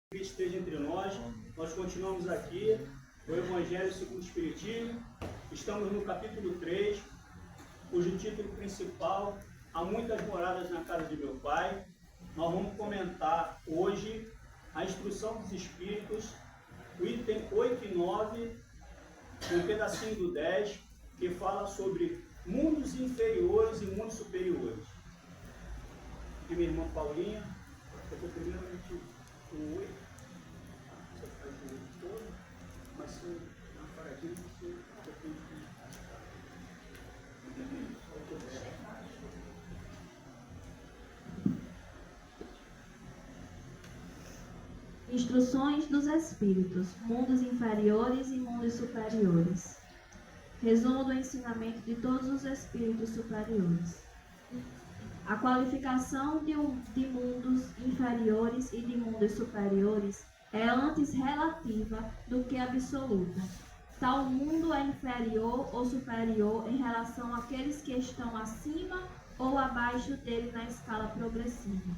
Que esteja entre nós. Nós continuamos aqui o Evangelho segundo o Espiritismo. Estamos no capítulo 3, cujo título principal: Há muitas moradas na casa de meu Pai. Nós vamos comentar hoje a instrução dos Espíritos, o item 8 e 9, um pedacinho do 10, que fala sobre mundos inferiores e mundos superiores. E minha irmã Paulinha, eu vou primeiramente o 8, você faz o 8 todo, mas se na paradinha você tem que... Instruções dos Espíritos, mundos inferiores e mundos superiores. Resumo do ensinamento de todos os Espíritos superiores. A qualificação de mundos inferiores e de mundos superiores é antes relativa do que absoluta. Tal mundo é inferior ou superior em relação àqueles que estão acima ou abaixo dele na escala progressiva.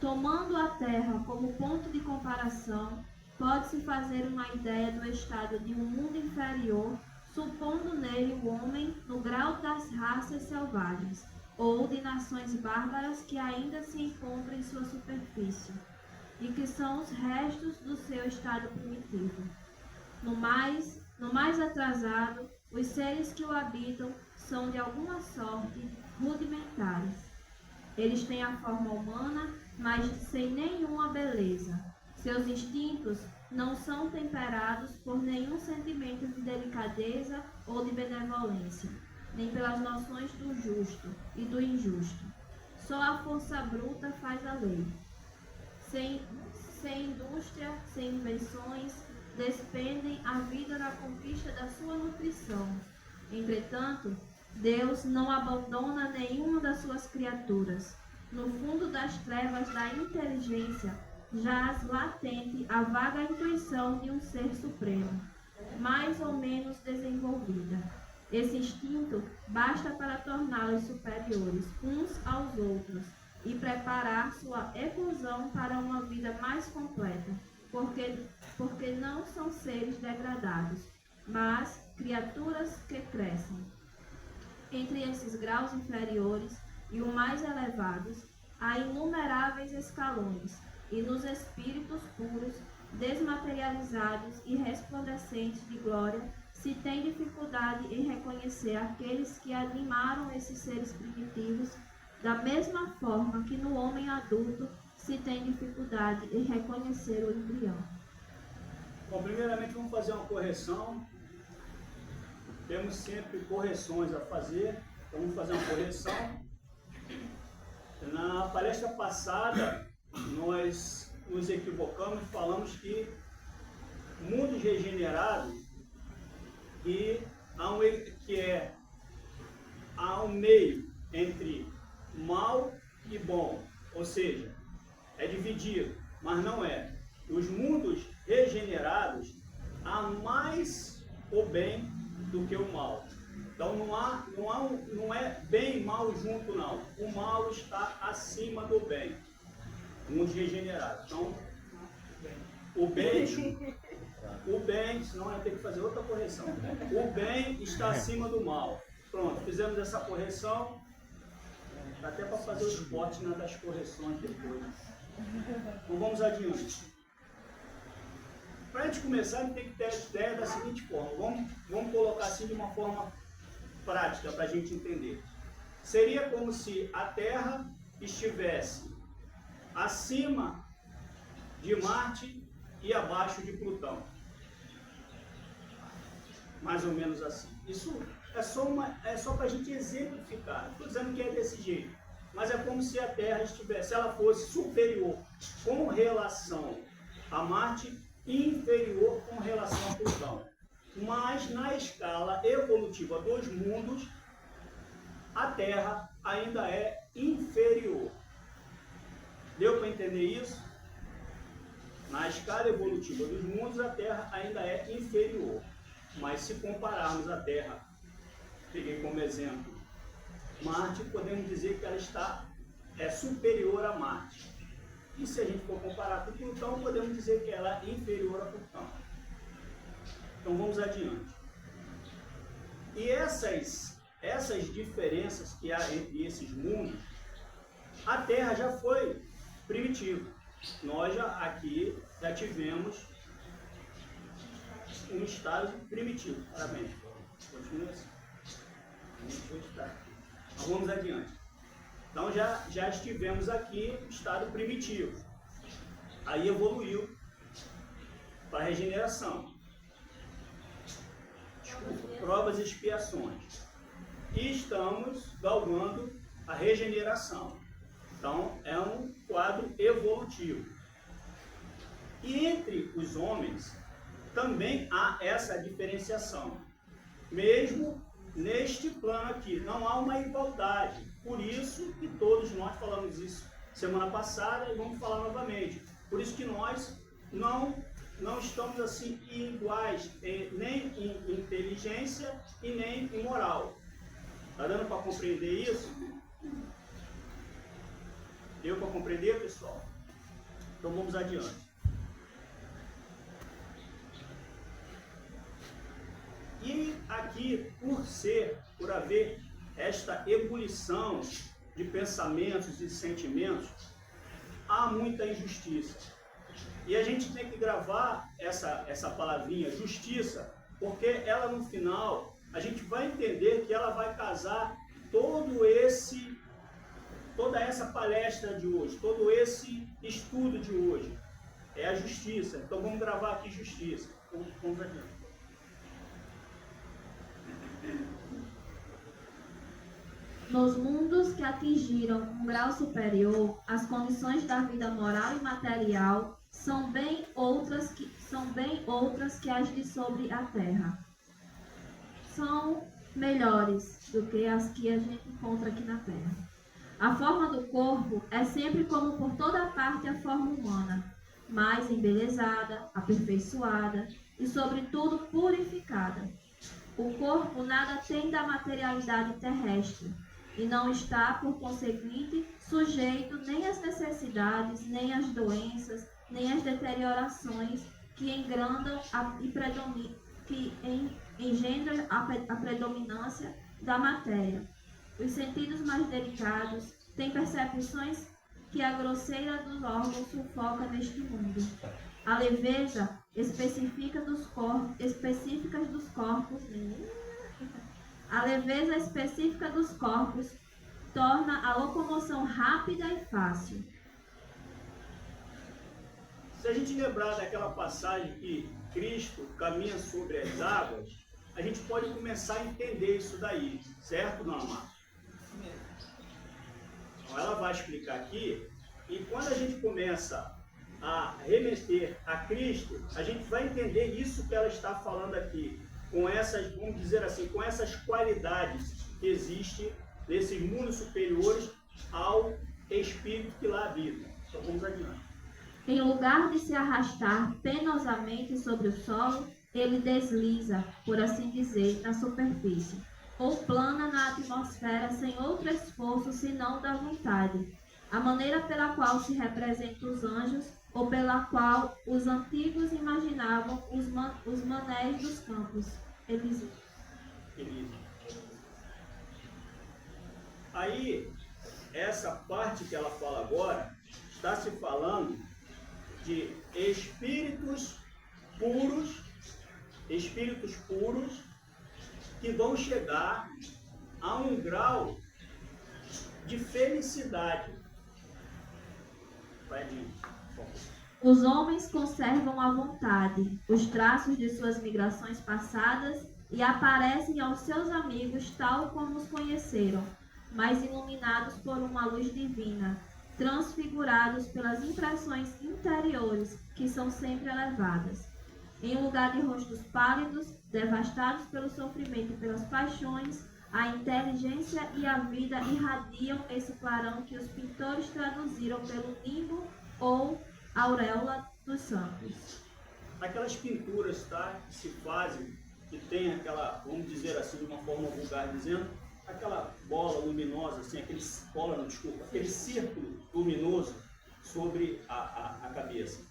Tomando a Terra como ponto de comparação, pode-se fazer uma ideia do estado de um mundo inferior, supondo nele o homem no grau das raças selvagens, ou de nações bárbaras que ainda se encontram em sua superfície, e que são os restos do seu estado primitivo. No mais atrasado, os seres que o habitam são de alguma sorte rudimentares. Eles têm a forma humana, mas sem nenhuma beleza. Seus instintos não são temperados por nenhum sentimento de delicadeza ou de benevolência, nem pelas noções do justo e do injusto. Só a força bruta faz a lei. Sem indústria, sem invenções, despendem a vida na conquista da sua nutrição. Entretanto, Deus não abandona nenhuma das suas criaturas. No fundo das trevas da inteligência, jaz latente a vaga intuição de um ser supremo, mais ou menos desenvolvida. Esse instinto basta para torná-los superiores uns aos outros e preparar sua eclosão para uma vida mais completa, porque não são seres degradados, mas criaturas que crescem. Entre esses graus inferiores e os mais elevados, há inumeráveis escalões, e nos espíritos puros, desmaterializados e resplandecentes de glória, se tem dificuldade em reconhecer aqueles que animaram esses seres primitivos, da mesma forma que no homem adulto se tem dificuldade em reconhecer o embrião. Bom, primeiramente vamos fazer uma correção. Temos sempre correções a fazer, então vamos fazer uma correção. Na palestra passada, nós nos equivocamos, falamos que mundos regenerados há um meio entre mal e bom, ou seja, é dividido, mas não é. Os mundos regenerados há mais o bem do que o mal. Então não é bem e mal junto, não. O mal está acima do bem. Mundos regenerados. Então, o bem, senão eu tenho que fazer outra correção. O bem está acima do mal. Pronto, fizemos essa correção. Dá até para fazer o esporte das correções depois. Então vamos adiante. Para a gente começar, a gente tem que ter a ideia da seguinte forma. Vamos colocar assim de uma forma prática para a gente entender. Seria como se a Terra estivesse acima de Marte e abaixo de Plutão. Mais ou menos assim. Isso é só para a gente exemplificar. Não estou dizendo que é desse jeito. Mas é como se a Terra estivesse, se ela fosse superior com relação a Marte e inferior com relação a Plutão. Mas na escala evolutiva dos mundos, a Terra ainda é inferior. Deu para entender isso? Na escala evolutiva dos mundos, a Terra ainda é inferior. Mas se compararmos a Terra, peguei como exemplo Marte, podemos dizer que ela é superior a Marte. E se a gente for comparar com Plutão, Então podemos dizer que ela é inferior a Plutão. Então vamos adiante. E essas diferenças que há entre esses mundos, a Terra já foi primitiva. Nós aqui já tivemos um estado primitivo. Parabéns. Continua assim. Então, vamos adiante. Então já estivemos aqui no estado primitivo. Aí evoluiu para a regeneração. Provas e expiações. E estamos galgando a regeneração. Então, é um quadro evolutivo. E entre os homens, também há essa diferenciação. Mesmo neste plano aqui, não há uma igualdade. Por isso que todos nós falamos isso semana passada e vamos falar novamente. Por isso que nós não estamos assim iguais, nem em inteligência e nem em moral. Está dando para compreender isso? Deu para compreender, pessoal? Então vamos adiante. E aqui, por haver esta ebulição de pensamentos e sentimentos, há muita injustiça. E a gente tem que gravar essa palavrinha, justiça, porque ela no final, a gente vai entender que ela vai casar toda essa palestra de hoje, todo esse estudo de hoje. É a justiça. Então vamos gravar aqui justiça. Vamos adiante. Nos mundos que atingiram um grau superior, as condições da vida moral e material são bem outras que as de sobre a Terra. São melhores do que as que a gente encontra aqui na Terra. A forma do corpo é sempre como por toda parte a forma humana, mais embelezada, aperfeiçoada e, sobretudo, purificada. O corpo nada tem da materialidade terrestre e não está, por conseguinte, sujeito nem às necessidades, nem às doenças, nem às deteriorações que engrandam que engendram a predominância da matéria. Os sentidos mais delicados têm percepções que a grosseira dos órgãos sufoca neste mundo. A leveza específica dos corpos torna a locomoção rápida e fácil. Se a gente lembrar daquela passagem que Cristo caminha sobre as águas, a gente pode começar a entender isso daí, certo, não, Amado? Então, ela vai explicar aqui, e quando a gente começa a remeter a Cristo, a gente vai entender isso que ela está falando aqui, com essas, vamos dizer assim, com essas qualidades que existem nesses mundos superiores ao espírito que lá habita. Então vamos adiante. Em lugar de se arrastar penosamente sobre o solo, ele desliza, por assim dizer, na superfície, ou plana na atmosfera sem outro esforço senão da vontade. A maneira pela qual se representam os anjos, ou pela qual os antigos imaginavam os manéis dos campos. Elísio. Aí, essa parte que ela fala agora, está se falando de espíritos puros que vão chegar a um grau de felicidade. Vai adiante. Os homens conservam à vontade os traços de suas migrações passadas e aparecem aos seus amigos tal como os conheceram, mas iluminados por uma luz divina, transfigurados pelas impressões interiores que são sempre elevadas. Em lugar de rostos pálidos, devastados pelo sofrimento e pelas paixões, a inteligência e a vida irradiam esse clarão que os pintores traduziram pelo nimbo ou auréola dos santos. Aquelas pinturas, tá, que se fazem, que tem aquela, vamos dizer assim, de uma forma vulgar dizendo, aquela bola luminosa, assim, aquele círculo luminoso sobre a cabeça.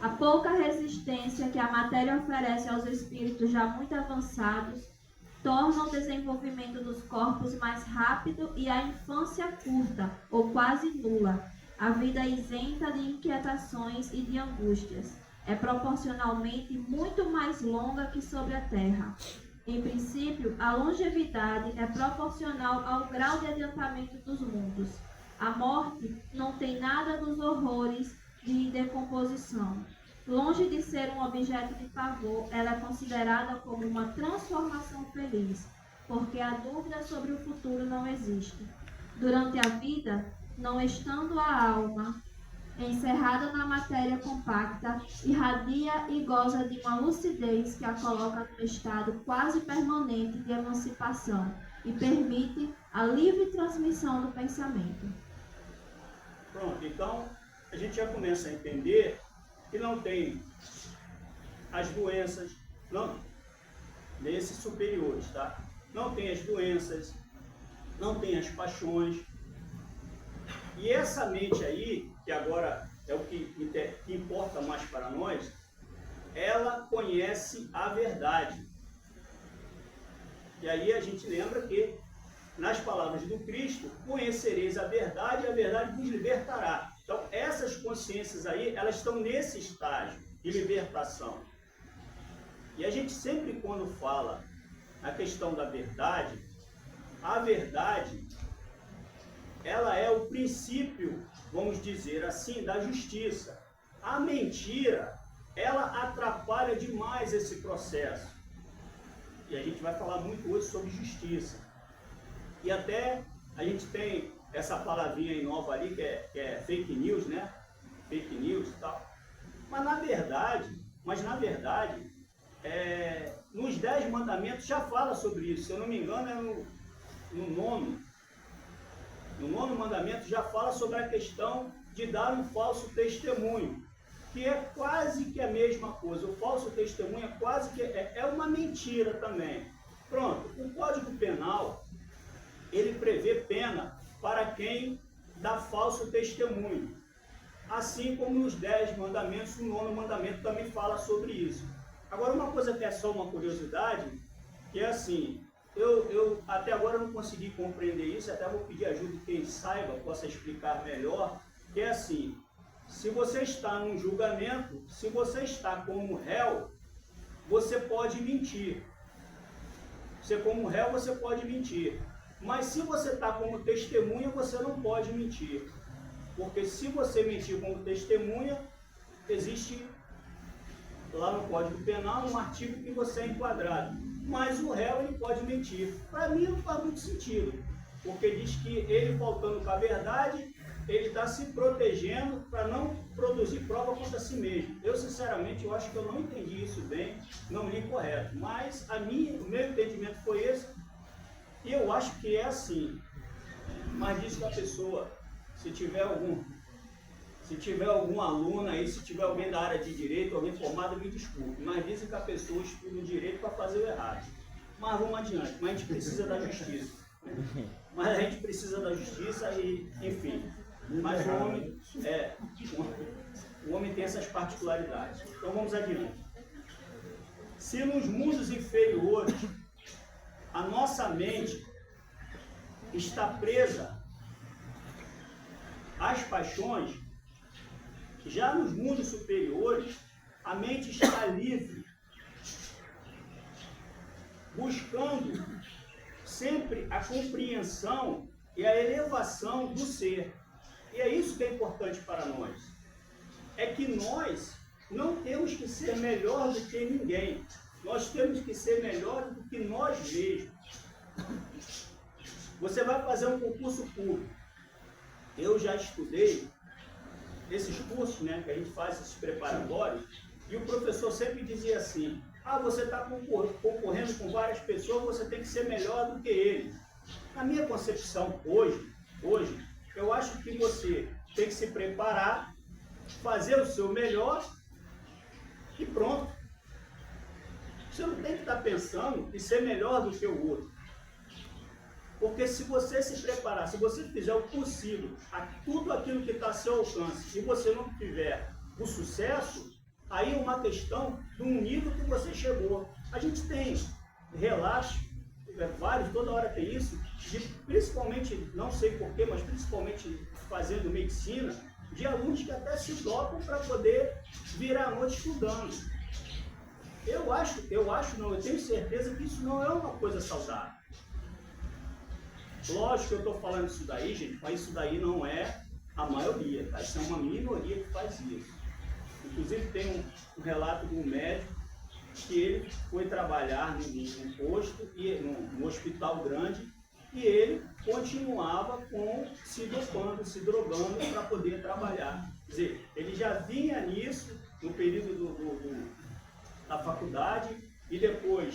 A pouca resistência que a matéria oferece aos espíritos já muito avançados torna o desenvolvimento dos corpos mais rápido e a infância curta ou quase nula. A vida isenta de inquietações e de angústias é proporcionalmente muito mais longa que sobre a terra. Em princípio, a longevidade é proporcional ao grau de adiantamento dos mundos. A morte não tem nada dos horrores de decomposição. Longe de ser um objeto de pavor, ela é considerada como uma transformação feliz, porque a dúvida sobre o futuro não existe. Durante a vida, não estando a alma encerrada na matéria compacta, irradia e goza de uma lucidez que a coloca num estado quase permanente de emancipação e permite a livre transmissão do pensamento. Pronto, então a gente já começa a entender que não tem as doenças, não, nesses superiores, tá? Não tem as doenças, não tem as paixões. E essa mente aí, que agora é o que importa mais para nós, ela conhece a verdade. E aí a gente lembra que, nas palavras do Cristo, conhecereis a verdade e a verdade vos libertará. Então, essas consciências aí, elas estão nesse estágio de libertação. E a gente sempre, quando fala na questão da verdade, a verdade, ela é o princípio, vamos dizer assim, da justiça. A mentira, ela atrapalha demais esse processo. E a gente vai falar muito hoje sobre justiça. E até a gente tem essa palavrinha aí nova ali, que é fake news, né? Fake news e tal. Mas na verdade, nos 10 mandamentos já fala sobre isso. Se eu não me engano, é no nono. No nono mandamento já fala sobre a questão de dar um falso testemunho, que é quase que a mesma coisa. O falso testemunho é quase que é uma mentira também. Pronto, o Código Penal, ele prevê pena para quem dá falso testemunho. Assim como nos 10 mandamentos, o nono mandamento também fala sobre isso. Agora, uma coisa que é só uma curiosidade, que é assim, eu até agora não consegui compreender isso, até vou pedir ajuda de quem saiba, possa explicar melhor, que é assim, se você está num julgamento, se você está como réu, você pode mentir. Você como réu, você pode mentir. Mas se você está como testemunha, você não pode mentir. Porque se você mentir como testemunha, existe lá no Código Penal um artigo que você é enquadrado. Mas o réu, ele pode mentir. Para mim não faz muito sentido, porque diz que ele, faltando com a verdade, ele está se protegendo para não produzir prova contra si mesmo. Eu, sinceramente, eu acho que eu não entendi isso bem, não li correto, mas o meu entendimento foi esse, e eu acho que é assim. Mas diz que a pessoa, se tiver algum aluno aí, se tiver alguém da área de direito, alguém formado, me desculpe, mas dizem que a pessoa estuda o direito para fazer o errado. Mas vamos adiante, mas a gente precisa da justiça. Mas a gente precisa da justiça e, enfim. Mas o homem tem essas particularidades. Então vamos adiante. Se nos mundos inferiores a nossa mente está presa às paixões, já nos mundos superiores, a mente está livre, buscando sempre a compreensão e a elevação do ser. E é isso que é importante para nós. É que nós não temos que ser melhor do que ninguém. Nós temos que ser melhor do que nós mesmos. Você vai fazer um concurso público. Eu já estudei esses cursos, né, que a gente faz, esses preparatórios, e o professor sempre dizia assim, você está concorrendo com várias pessoas, você tem que ser melhor do que eles. Na minha concepção, hoje, eu acho que você tem que se preparar, fazer o seu melhor e pronto. Você não tem que estar pensando em ser melhor do que o outro. Porque se você se preparar, se você fizer o possível, tudo aquilo que está a seu alcance, e você não tiver o sucesso, Aí é uma questão do nível que você chegou. A gente tem relatos, vários, toda hora tem isso, de, principalmente, não sei porquê, mas principalmente fazendo medicina, de alunos que até se dopam para poder virar a noite estudando. Eu tenho certeza que isso não é uma coisa saudável. Lógico que eu estou falando isso daí, gente, mas isso daí não é a maioria, tá? Isso é uma minoria que faz isso. Inclusive tem um relato de um médico que ele foi trabalhar num posto, num hospital grande, e ele continuava se dopando, se drogando para poder trabalhar. Quer dizer, ele já vinha nisso no período da faculdade e depois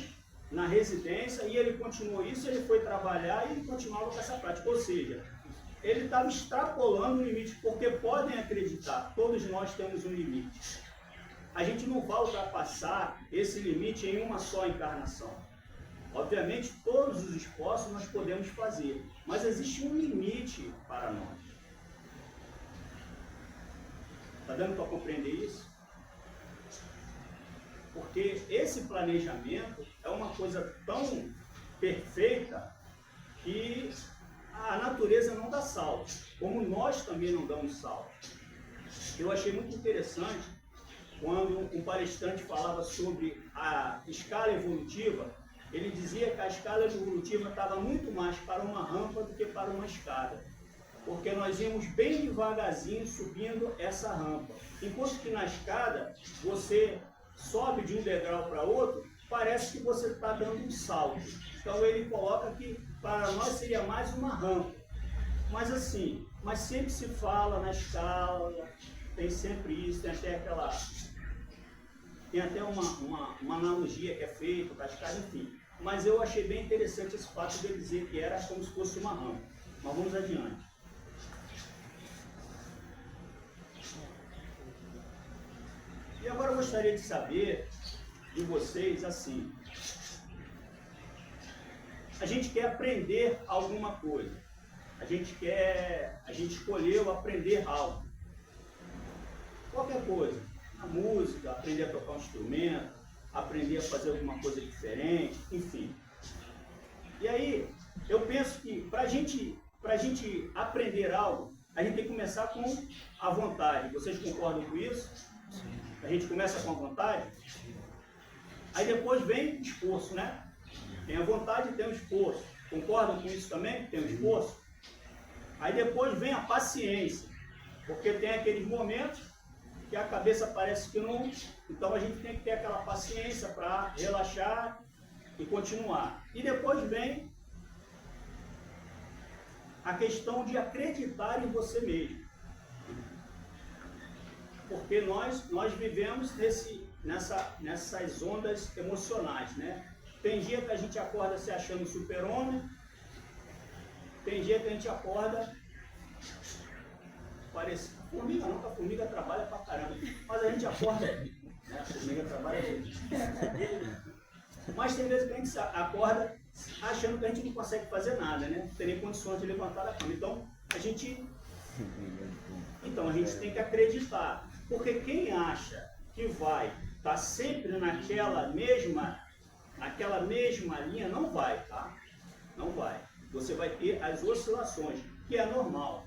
na residência, e ele continuou isso, ele foi trabalhar e ele continuava com essa prática. Ou seja, ele estava extrapolando o limite, porque podem acreditar, todos nós temos um limite. A gente não vai ultrapassar esse limite em uma só encarnação. Obviamente, todos os esforços nós podemos fazer, mas existe um limite para nós. Está dando para compreender isso? Porque esse planejamento é uma coisa tão perfeita que a natureza não dá salto, como nós também não damos salto. Eu achei muito interessante quando um palestrante falava sobre a escala evolutiva. Ele dizia que a escala evolutiva estava muito mais para uma rampa do que para uma escada, porque nós íamos bem devagarzinho subindo essa rampa, enquanto que na escada você sobe de um degrau para outro, parece que você está dando um salto. Então ele coloca que para nós seria mais uma rampa. Mas assim, mas sempre se fala na escala, tem sempre isso, tem até uma analogia que é feita para a escala, enfim. Mas eu achei bem interessante esse fato de ele dizer que era como se fosse uma rampa. Mas vamos adiante. E agora eu gostaria de saber de vocês, assim, a gente quer aprender alguma coisa, a gente escolheu aprender algo, qualquer coisa, a música, aprender a tocar um instrumento, aprender a fazer alguma coisa diferente, enfim. E aí, eu penso que para a gente aprender algo, a gente tem que começar com a vontade. Vocês concordam com isso? Sim. A gente começa com a vontade, aí depois vem o esforço, né? Tem a vontade e tem o esforço. Concordam com isso também? Tem o esforço. Aí depois vem a paciência, porque tem aqueles momentos que a cabeça parece que não... Então a gente tem que ter aquela paciência para relaxar e continuar. E depois vem a questão de acreditar em você mesmo. Porque nós vivemos nessas ondas emocionais, né? Tem dia que a gente acorda se achando super-homem, tem dia que a gente acorda, parece, formiga não, porque a formiga trabalha pra caramba, mas a gente acorda, né? A formiga trabalha muito. Mas tem vezes que a gente acorda achando que a gente não consegue fazer nada, né? Não tem nem condições de levantar da cama. Então a gente tem que acreditar. Porque quem acha que vai estar sempre naquela mesma linha, não vai, tá? Não vai. Você vai ter as oscilações, que é normal.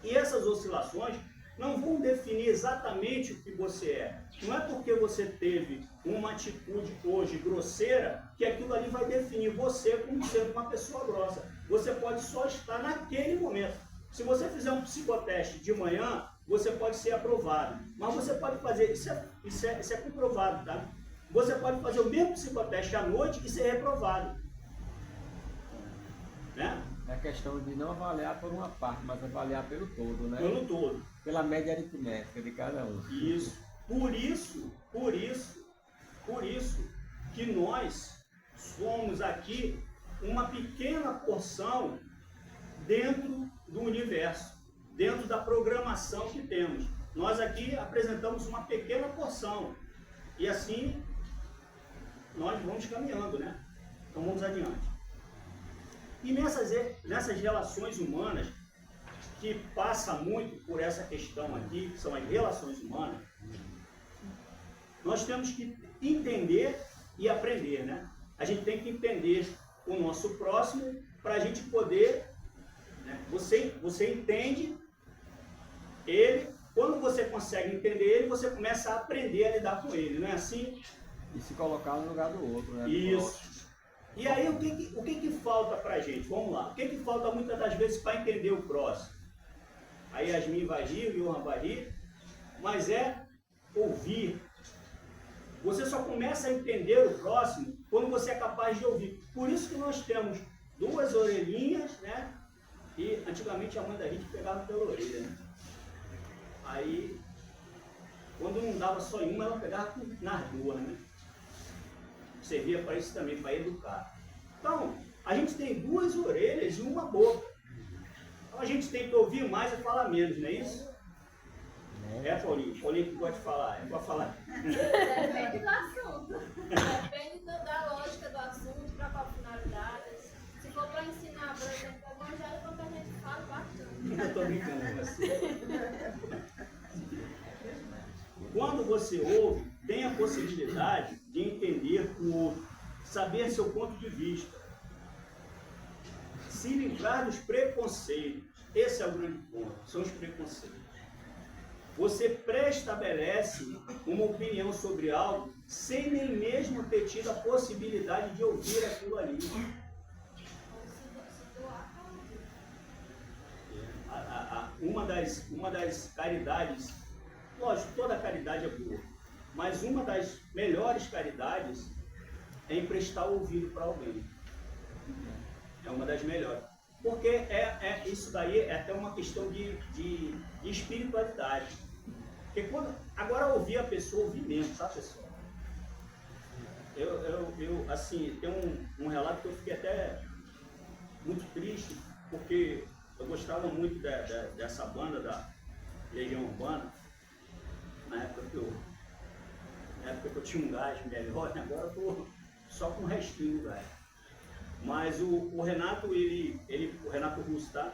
E essas oscilações não vão definir exatamente o que você é. Não é porque você teve uma atitude hoje grosseira que aquilo ali vai definir você como sendo uma pessoa grossa. Você pode só estar naquele momento. Se você fizer um psicoteste de manhã, você pode ser aprovado. Mas você pode fazer, isso é comprovado, tá? Você pode fazer o mesmo psicoteste à noite e ser reprovado. Né? É a questão de não avaliar por uma parte, mas avaliar pelo todo, né? Pelo todo. Pela média aritmética de cada um. Isso. Por isso que nós somos aqui uma pequena porção dentro do universo, dentro da programação que temos. Nós aqui apresentamos uma pequena porção e assim nós vamos caminhando, né? Então vamos adiante. E nessas relações humanas, que passa muito por essa questão aqui, que são as relações humanas, nós temos que entender e aprender, né? A gente tem que entender o nosso próximo para a gente poder, né? Você entende ele, quando você consegue entender ele, você começa a aprender a lidar com ele, não é assim? E se colocar no lugar do outro, né? Isso. E aí, o que falta para a gente? Vamos lá. O que falta muitas das vezes para entender o próximo? Aí Yasmin vai rir, o Johan vai rir, mas é ouvir. Você só começa a entender o próximo quando você é capaz de ouvir. Por isso que nós temos 2 orelhinhas, né? E antigamente a mãe da gente pegava pela orelha, né? Aí, quando não dava só em uma, ela pegava nas 2, né? Servia para isso também, para educar. Então, a gente tem 2 orelhas e uma boca. Então a gente tem que ouvir mais e falar menos, não é isso? É, Paulinho? Paulinho que gosta de falar, pode falar. Depende do assunto. Depende da lógica do assunto, para qual finalidade. Se for para ensinar, por exemplo, o evangelho, quando a gente fala bastante. Eu estou brincando com você. Quando você ouve, tem a possibilidade de entender o outro, saber seu ponto de vista, se livrar dos preconceitos. Esse é o grande ponto, são os preconceitos. Você pré-estabelece uma opinião sobre algo sem nem mesmo ter tido a possibilidade de ouvir aquilo ali. Uma das caridades, lógico, toda caridade é boa, mas uma das melhores caridades é emprestar o ouvido para alguém. É uma das melhores. Porque isso daí é até uma questão de espiritualidade. Porque agora ouvir a pessoa, ouvir mesmo, tá, pessoal? Eu assim, tem um relato que eu fiquei até muito triste, porque eu gostava muito dessa banda da Legião Urbana, na época que eu tinha um gás melhor, né? Agora eu estou só com o restinho do gás. Mas o Renato, o Renato Russo, tá?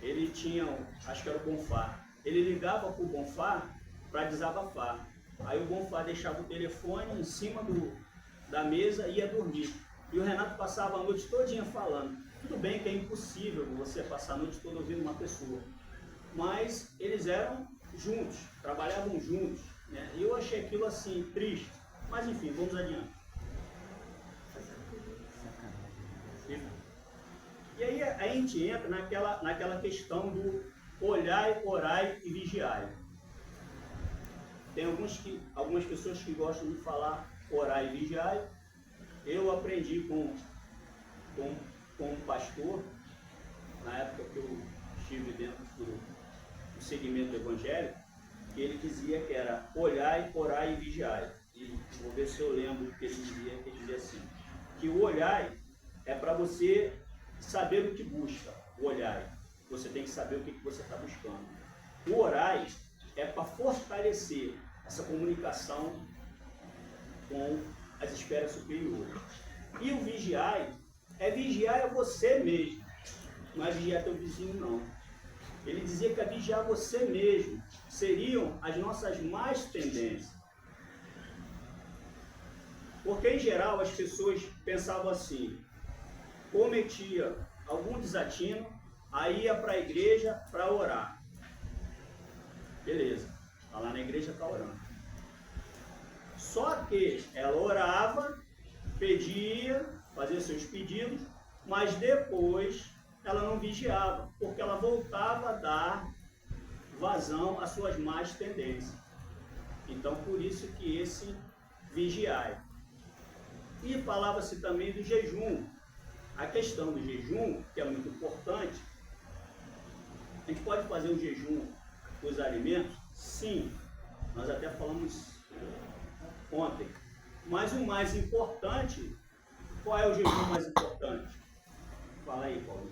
Ele tinha, acho que era o Bonfá. Ele ligava para o Bonfá para desabafar. Aí o Bonfá deixava o telefone em cima da mesa e ia dormir. E o Renato passava a noite todinha falando. Tudo bem que é impossível você passar a noite toda ouvindo uma pessoa. Mas eles eram juntos, trabalhavam juntos, né? E eu achei aquilo assim, triste. Mas enfim, vamos adiante. E aí a gente entra naquela questão do olhai, orai e vigiai. Tem algumas pessoas que gostam de falar orai e vigiai. Eu aprendi com um pastor, na época que eu estive dentro do segmento evangélico, que ele dizia que era olhai, orai e vigiai. E vou ver se eu lembro o que ele dizia assim, que o olhai é para você saber o que busca, o olhai. Você tem que saber o que você está buscando. O orai é para fortalecer essa comunicação com as esferas superiores. E o vigiai é vigiar você mesmo, não é vigiar teu vizinho, não. Ele dizia que vigiar você mesmo seriam as nossas más tendências. Porque, em geral, as pessoas pensavam assim, cometia algum desatino, aí ia para a igreja para orar. Beleza, está lá na igreja, está orando. Só que ela orava, pedia, fazia seus pedidos, mas depois ela não vigiava, porque ela voltava a dar vazão às suas más tendências. Então, por isso que esse vigiai. E falava-se também do jejum. A questão do jejum, que é muito importante, a gente pode fazer o jejum dos alimentos? Sim, nós até falamos ontem. Mas o mais importante, qual é o jejum mais importante? Fala aí, Paulo.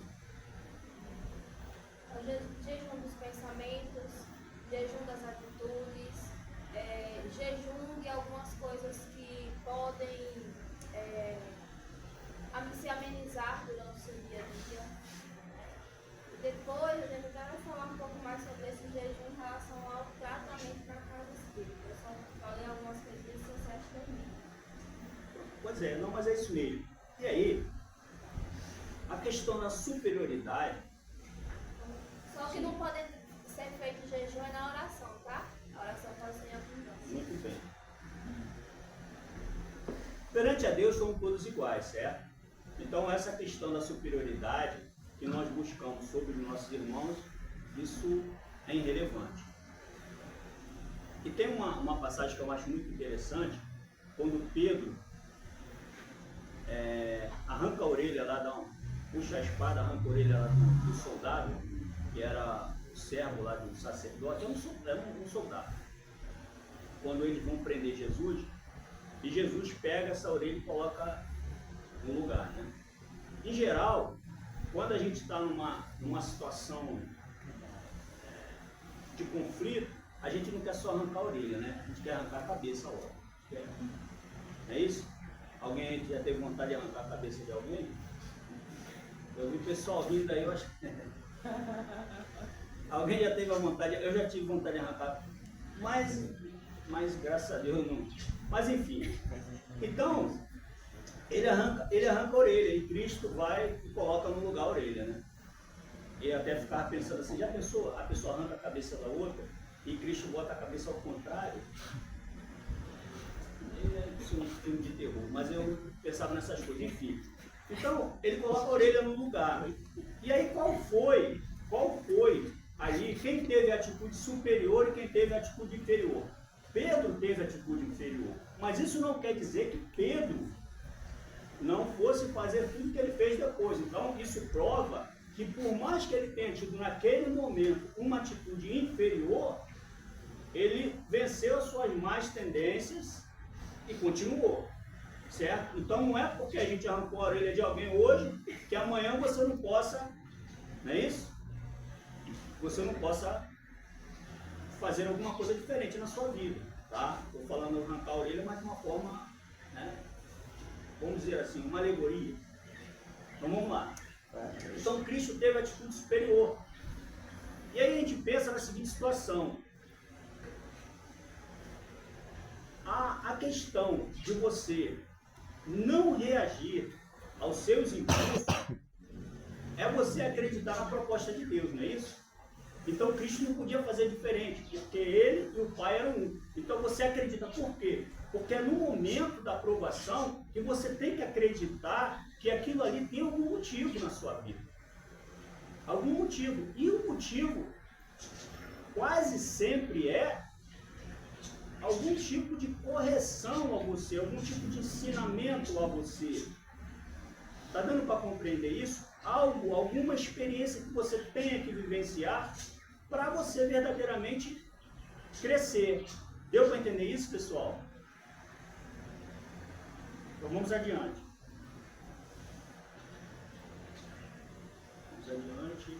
O jejum dos pensamentos, jejum das atitudes, jejum de algumas coisas que podem se amenizar durante o seu dia a dia. Depois a gente vai falar um pouco mais sobre esse jejum em relação ao tratamento da casa espírita. Eu só falei algumas coisas Pois é, não, mas é isso mesmo. E aí, a questão da superioridade, Só que não pode ser feito jejum é na oração, tá? A oração pode ser em abundância. muito bem. Perante a Deus somos todos iguais, certo? Então essa questão da superioridade que nós buscamos sobre os nossos irmãos, isso é irrelevante. E tem uma passagem que eu acho muito interessante, quando Pedro arranca a orelha lá, puxa a espada, arranca a orelha lá do soldado, que era o servo lá do sacerdote, era um soldado. Quando eles vão prender Jesus, e Jesus pega essa orelha e coloca no lugar, né? Em geral, quando a gente está numa situação de conflito, a gente não quer só arrancar a orelha, né? A gente quer arrancar a cabeça logo. Não é isso? Alguém já teve vontade de arrancar a cabeça de alguém? Eu vi o pessoal rindo aí, eu acho que... Alguém já teve a vontade, eu já tive vontade de arrancar, mas graças a Deus não. Mas enfim, então, ele arranca a orelha e Cristo vai e coloca no lugar a orelha, né? E até ficava pensando assim, já pensou? A pessoa arranca a cabeça da outra e Cristo bota a cabeça ao contrário? Isso é um filme de terror, mas eu pensava nessas coisas, enfim. Então, ele coloca a orelha no lugar. E aí qual foi ali, quem teve a atitude superior e quem teve a atitude inferior? Pedro teve a atitude inferior, mas isso não quer dizer que Pedro não fosse fazer tudo que ele fez depois. Então, isso prova que por mais que ele tenha tido naquele momento uma atitude inferior, ele venceu as suas más tendências e continuou, certo? Então, não é porque a gente arrancou a orelha de alguém hoje que amanhã você não possa, não é isso? Você não possa fazer alguma coisa diferente na sua vida, tá? Estou falando arrancar a orelha, mas de uma forma, né? Vamos dizer assim, uma alegoria. Então vamos lá. Então Cristo teve a atitude superior. E aí a gente pensa na seguinte situação. A questão de você não reagir aos seus impulsos é você acreditar na proposta de Deus, não é isso? Então Cristo não podia fazer diferente, porque ele e o Pai eram um. Então você acredita, por quê? Porque é no momento da provação que você tem que acreditar que aquilo ali tem algum motivo na sua vida. Algum motivo. E o motivo quase sempre é algum tipo de correção a você, algum tipo de ensinamento a você. Está dando para compreender isso? Alguma experiência que você tenha que vivenciar para você verdadeiramente crescer. Deu para entender isso, pessoal? Então vamos adiante. Vamos adiante.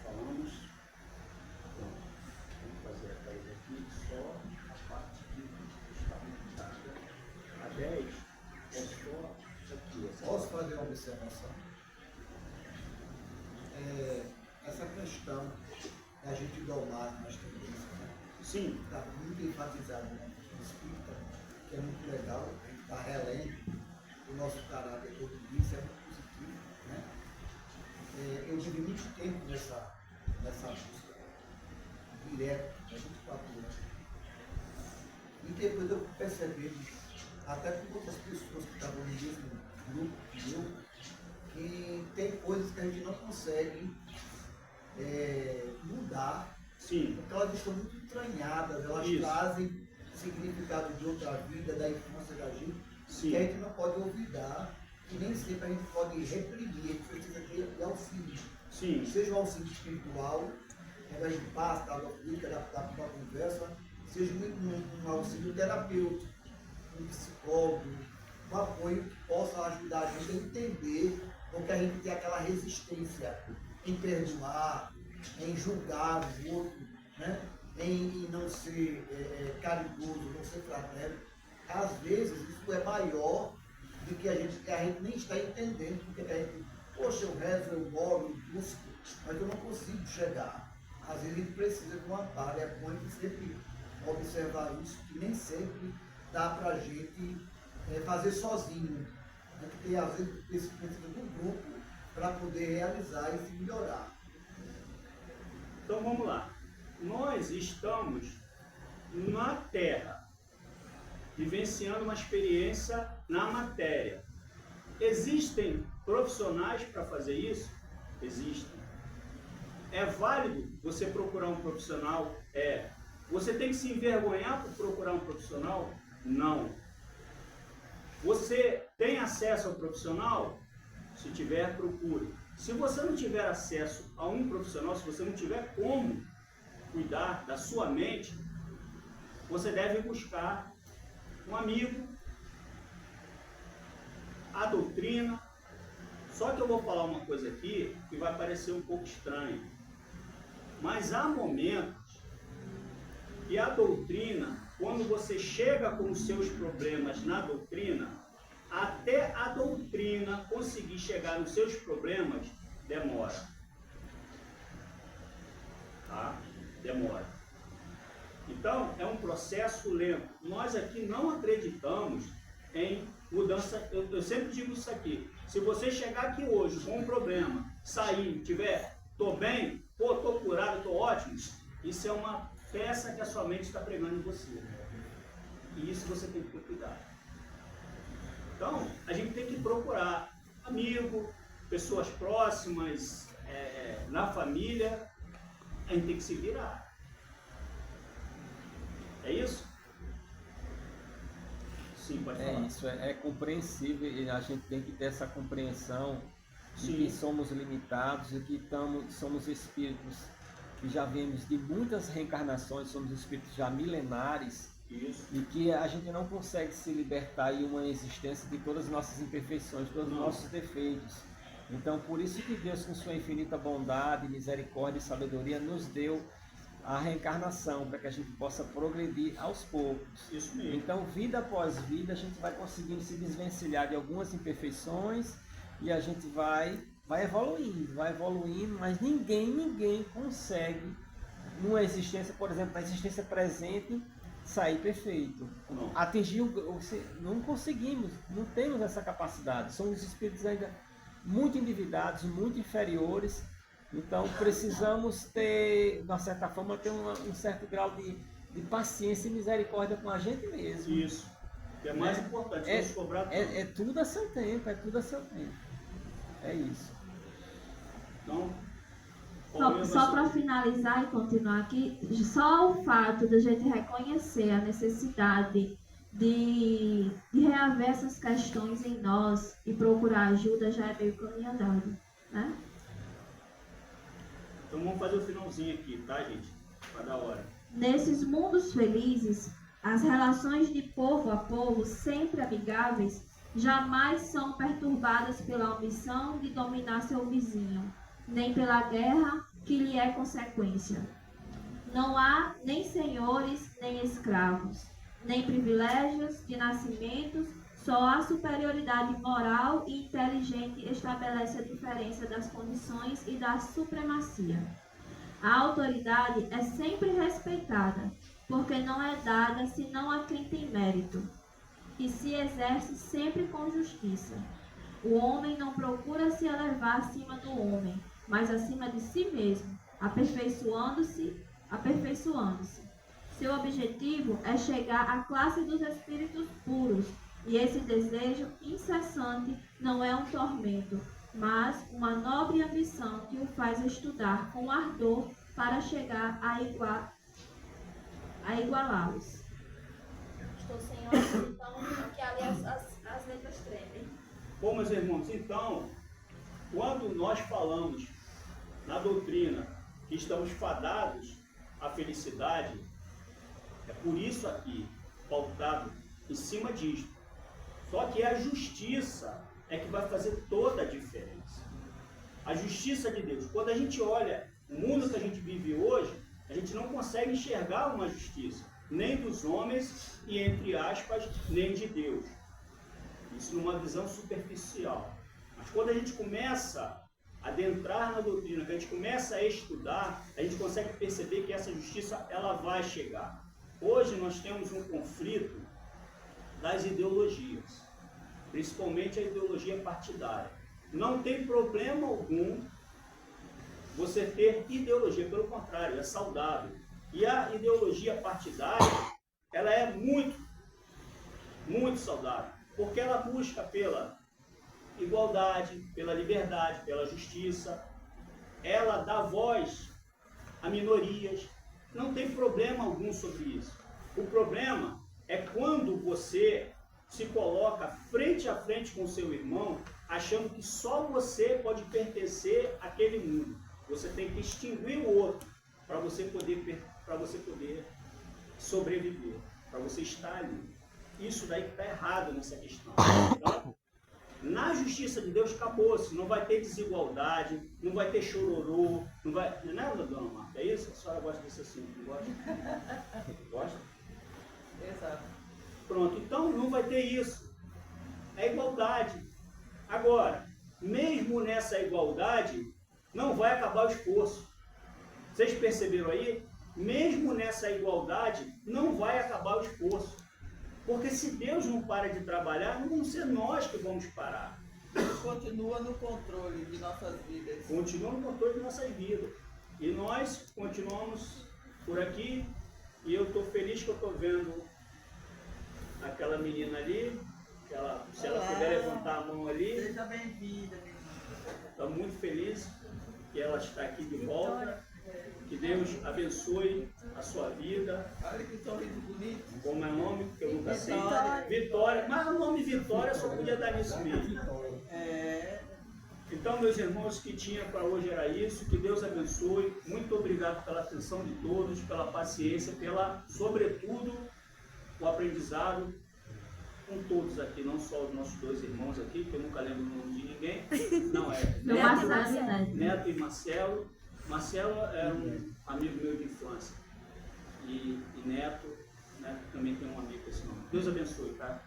Falamos. Pronto. Vamos fazer a coisa aqui só a parte que está pintada. A 10 é só aqui. Posso fazer uma observação? Essa questão da gente domar as tendências, né? Sim. Está muito enfatizado no espírita, que é muito legal, a gente está relendo o nosso caráter todo dia, isso é muito positivo, né? Eu tive muito tempo nessa busca direta, 24 horas. E depois eu percebi, até com outras pessoas que estavam no mesmo grupo que eu, que tem coisas que a gente não consegue mudar. Sim. Porque elas estão muito entranhadas, elas Isso. trazem significado de outra vida, da infância da gente, Sim. que a gente não pode olvidar, e nem sempre a gente pode reprimir, a gente precisa ter auxílio. Sim. Seja o auxílio espiritual, ao invés de paz, da política, da conversa, seja um auxílio terapêutico, um psicólogo, um apoio que possa ajudar a gente a entender porque a gente tem aquela resistência em perdoar, em julgar o outro, né? em não ser caridoso, não ser fraterno. Às vezes isso é maior do que a gente nem está entendendo, porque a gente, poxa, eu rezo, eu oro, eu busco, mas eu não consigo chegar às vezes a gente precisa de um amparo, é bom a gente sempre observar isso, que nem sempre dá para a gente fazer sozinho. A gente tem, às vezes, precisa de um grupo para poder realizar e se melhorar. Então vamos lá. Nós estamos na Terra, vivenciando uma experiência na matéria. Existem profissionais para fazer isso? Existem. É válido você procurar um profissional? É. Você tem que se envergonhar por procurar um profissional? Não. Você tem acesso ao profissional? Se tiver, procure. Se você não tiver acesso a um profissional, se você não tiver como cuidar da sua mente, você deve buscar um amigo, a doutrina. Só que eu vou falar uma coisa aqui que vai parecer um pouco estranho. Mas há momentos que a doutrina, quando você chega com os seus problemas na doutrina, até a doutrina conseguir chegar nos seus problemas, demora. Tá? Demora. Então, é um processo lento. Nós aqui não acreditamos em mudança. Eu sempre digo isso aqui. Se você chegar aqui hoje com um problema, sair, tiver, tô bem, pô, tô curado, tô ótimo, isso é uma peça que a sua mente está pregando em você. E isso você tem que ter cuidado. Então, a gente tem que procurar amigo, pessoas próximas, na família, a gente tem que se virar. É isso? Sim, pode falar. É isso, é compreensível e a gente tem que ter essa compreensão de Sim. que somos limitados e que somos espíritos que já vemos de muitas reencarnações, somos espíritos já milenares. Isso. E que a gente não consegue se libertar em uma existência de todas as nossas imperfeições, todos os nossos defeitos. Então, por isso que Deus, com sua infinita bondade, misericórdia e sabedoria, nos deu a reencarnação, para que a gente possa progredir aos poucos. Isso mesmo. Então, vida após vida, a gente vai conseguindo se desvencilhar de algumas imperfeições e a gente vai evoluindo, mas ninguém consegue, numa existência, por exemplo, na existência presente, sair perfeito. Não. Atingir não conseguimos, não temos essa capacidade. Somos espíritos ainda muito endividados, muito inferiores. Então precisamos ter, de uma certa forma, ter um certo grau de paciência e misericórdia com a gente mesmo. Isso. Que é mais importante, não se cobrar tudo. É tudo a seu tempo, é tudo a seu tempo. É isso. Então, Só para finalizar e continuar aqui, só o fato de a gente reconhecer a necessidade de reaver essas questões em nós e procurar ajuda já é meio caminho andado, né? Então vamos fazer o finalzinho aqui, tá, gente? Para dar hora. Nesses mundos felizes, as relações de povo a povo, sempre amigáveis, jamais são perturbadas pela ambição de dominar seu vizinho, nem pela guerra que lhe é consequência. Não há nem senhores, nem escravos, nem privilégios de nascimentos, só a superioridade moral e inteligente estabelece a diferença das condições e da supremacia. A autoridade é sempre respeitada, porque não é dada senão a quem tem mérito, e se exerce sempre com justiça. O homem não procura se elevar acima do homem, mas acima de si mesmo, aperfeiçoando-se. Seu objetivo é chegar à classe dos espíritos puros, e esse desejo incessante não é um tormento, mas uma nobre ambição que o faz estudar com ardor para chegar a igualá-los. Estou sem óculos, então que ali as letras tremem. Bom, meus irmãos, então, quando nós falamos na doutrina que estamos fadados à felicidade, é por isso aqui, pautado em cima disso. Só que a justiça é que vai fazer toda a diferença. A justiça de Deus. Quando a gente olha o mundo que a gente vive hoje, a gente não consegue enxergar uma justiça, nem dos homens e, entre aspas, nem de Deus. Isso numa visão superficial. Mas quando a gente começa a adentrar na doutrina, que a gente começa a estudar, a gente consegue perceber que essa justiça ela vai chegar. Hoje nós temos um conflito das ideologias, principalmente a ideologia partidária. Não tem problema algum você ter ideologia, pelo contrário, é saudável. E a ideologia partidária, ela é muito saudável, porque ela busca pela igualdade, pela liberdade, pela justiça, ela dá voz a minorias, não tem problema algum sobre isso. O problema é quando você se coloca frente a frente com o seu irmão, achando que só você pode pertencer àquele mundo. Você tem que extinguir o outro para você poder sobreviver, para você estar ali. Isso daí que está errado nessa questão. Tá? Na justiça de Deus acabou-se, não vai ter desigualdade, não vai ter chororô, não vai... Não é, dona Marta? É isso? A senhora gosta desse assunto, não gosta? Gosta? Exato. Pronto, então não vai ter isso. É igualdade. Agora, mesmo nessa igualdade, não vai acabar o esforço. Vocês perceberam aí? Mesmo nessa igualdade, não vai acabar o esforço. Porque se Deus não para de trabalhar, não vamos ser nós que vamos parar. Ele continua no controle de nossas vidas. Continua no controle de nossas vidas. E nós continuamos por aqui. E eu estou feliz que eu estou vendo aquela menina ali. Se ela puder levantar a mão ali. Seja bem-vinda, minha irmã. Estou muito feliz que ela está aqui de volta. Que Deus abençoe a sua vida. Olha que sorriso bonito. Como é o nome? Que eu nunca sei. Vitória. Vitória. Mas o nome Vitória só podia dar nisso mesmo. É. Então, meus irmãos, o que tinha para hoje era isso. Que Deus abençoe. Muito obrigado pela atenção de todos, pela paciência, sobretudo, o aprendizado com todos aqui, não só os nossos dois irmãos aqui, que eu nunca lembro o nome de ninguém. Não é. Neto e Marcelo. Marcelo era um amigo meu de infância. E Neto também tem um amigo com esse nome. Deus abençoe, tá?